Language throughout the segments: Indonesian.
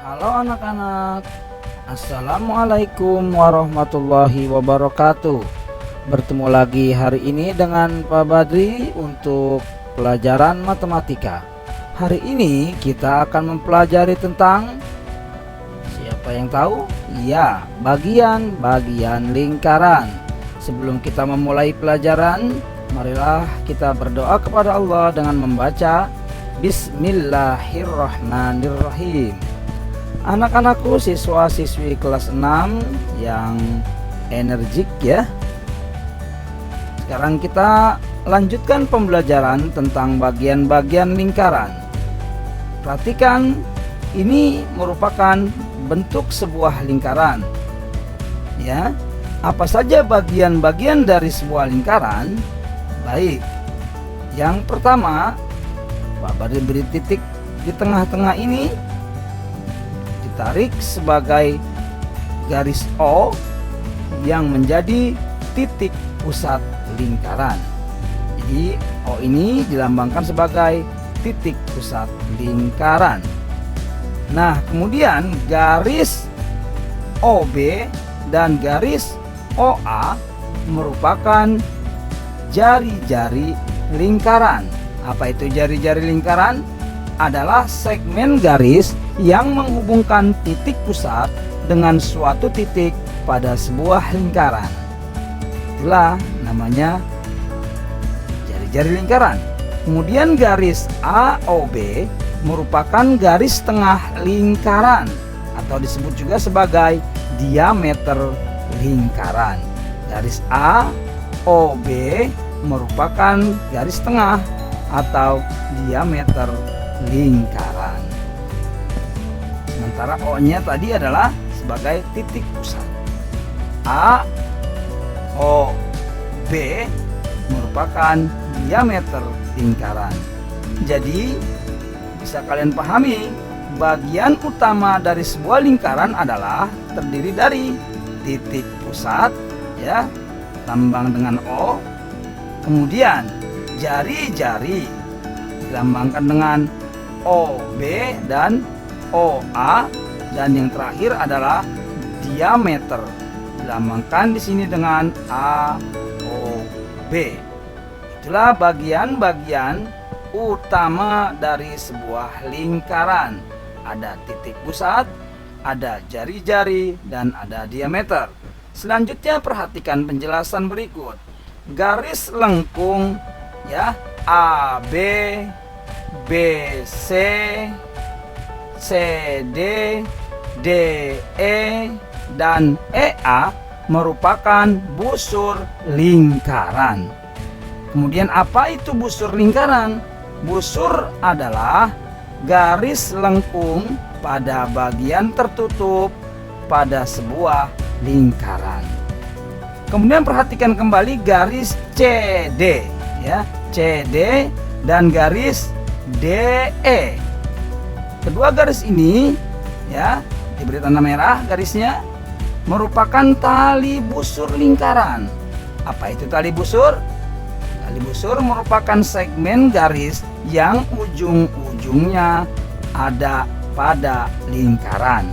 Halo anak-anak, Assalamualaikum warahmatullahi wabarakatuh. Bertemu lagi hari ini dengan Pak Badri untuk pelajaran matematika. Hari ini kita akan mempelajari tentang, siapa yang tahu? Ya, bagian-bagian lingkaran. Sebelum kita memulai pelajaran, marilah kita berdoa kepada Allah dengan membaca Bismillahirrahmanirrahim. Anak-anakku, siswa-siswi kelas 6 yang energik ya. Sekarang kita lanjutkan pembelajaran tentang bagian-bagian lingkaran. Perhatikan, ini merupakan bentuk sebuah lingkaran. Ya, apa saja bagian-bagian dari sebuah lingkaran? Baik, yang pertama, Pak Badri beri titik di tengah-tengah ini, ditarik sebagai garis O yang menjadi titik pusat lingkaran. Jadi O ini dilambangkan sebagai titik pusat lingkaran. Nah, kemudian garis OB dan garis OA merupakan jari-jari lingkaran. Apa itu jari-jari lingkaran? Adalah segmen garis yang menghubungkan titik pusat dengan suatu titik pada sebuah lingkaran. Itulah namanya jari-jari lingkaran. Kemudian garis AOB merupakan garis tengah lingkaran atau disebut juga sebagai diameter lingkaran. Garis AOB merupakan garis tengah atau diameter lingkaran. Sementara O-nya tadi adalah sebagai titik pusat. A, O, B merupakan diameter lingkaran. Jadi bisa kalian pahami, bagian utama dari sebuah lingkaran adalah terdiri dari titik pusat ya, lambang dengan O. Kemudian jari-jari dilambangkan dengan OB dan OA, dan yang terakhir adalah diameter dilambangkan di sini dengan AOB. Itulah bagian-bagian utama dari sebuah lingkaran. Ada titik pusat, ada jari-jari, dan ada diameter. Selanjutnya perhatikan penjelasan berikut. Garis lengkung ya, AB, BC, CD, DE, dan EA merupakan busur lingkaran. Kemudian apa itu busur lingkaran? Busur adalah garis lengkung pada bagian tertutup pada sebuah lingkaran. Kemudian perhatikan kembali garis CD ya, CD dan garis DE. Kedua garis ini ya, diberi tanda merah garisnya, merupakan tali busur lingkaran. Apa itu tali busur? Tali busur merupakan segmen garis yang ujung-ujungnya ada pada lingkaran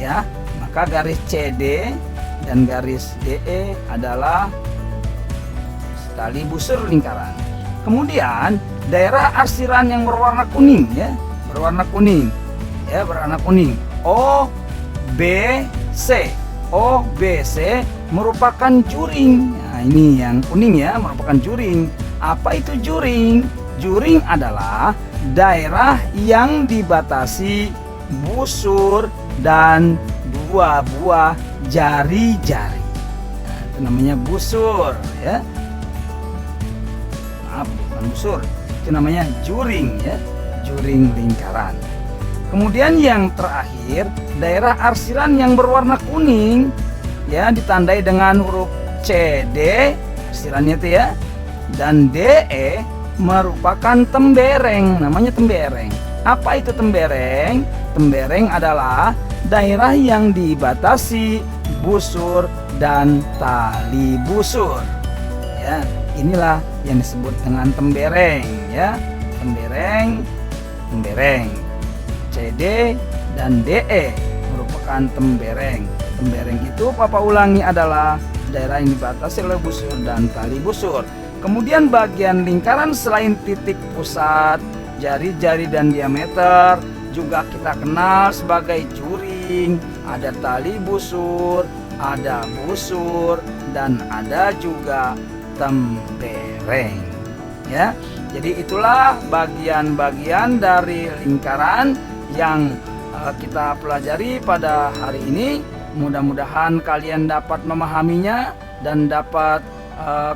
ya. Maka garis CD dan garis DE adalah tali busur lingkaran. Kemudian daerah arsiran yang berwarna kuning ya, berwarna kuning ya, berwarna kuning. OBC. OBC merupakan juring. Nah, ini yang kuning ya, merupakan juring. Apa itu juring? Juring adalah daerah yang dibatasi busur dan dua buah jari-jari. Nah, itu namanya busur ya. Maaf, bukan busur. Itu namanya juring ya, juring lingkaran. Kemudian yang terakhir, daerah arsiran yang berwarna kuning ya, ditandai dengan huruf CD, arsirannya itu ya, dan DE merupakan tembereng, namanya tembereng. Apa itu tembereng? Tembereng adalah daerah yang dibatasi busur dan tali busur. Ya, inilah yang disebut dengan tembereng ya. Tembereng, tembereng. CD, dan DE merupakan tembereng. Tembereng itu Papa ulangi adalah daerah yang dibatasi oleh busur dan tali busur. Kemudian bagian lingkaran selain titik pusat, jari-jari dan diameter juga kita kenal sebagai juring. Ada tali busur, ada busur, dan ada juga tembereng. Ya, jadi itulah bagian-bagian dari lingkaran yang kita pelajari pada hari ini. Mudah-mudahan kalian dapat memahaminya dan dapat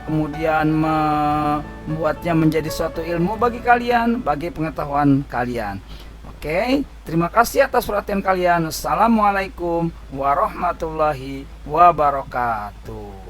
kemudian membuatnya menjadi suatu ilmu bagi kalian, bagi pengetahuan kalian. Oke, terima kasih atas perhatian kalian. Assalamualaikum warahmatullahi wabarakatuh.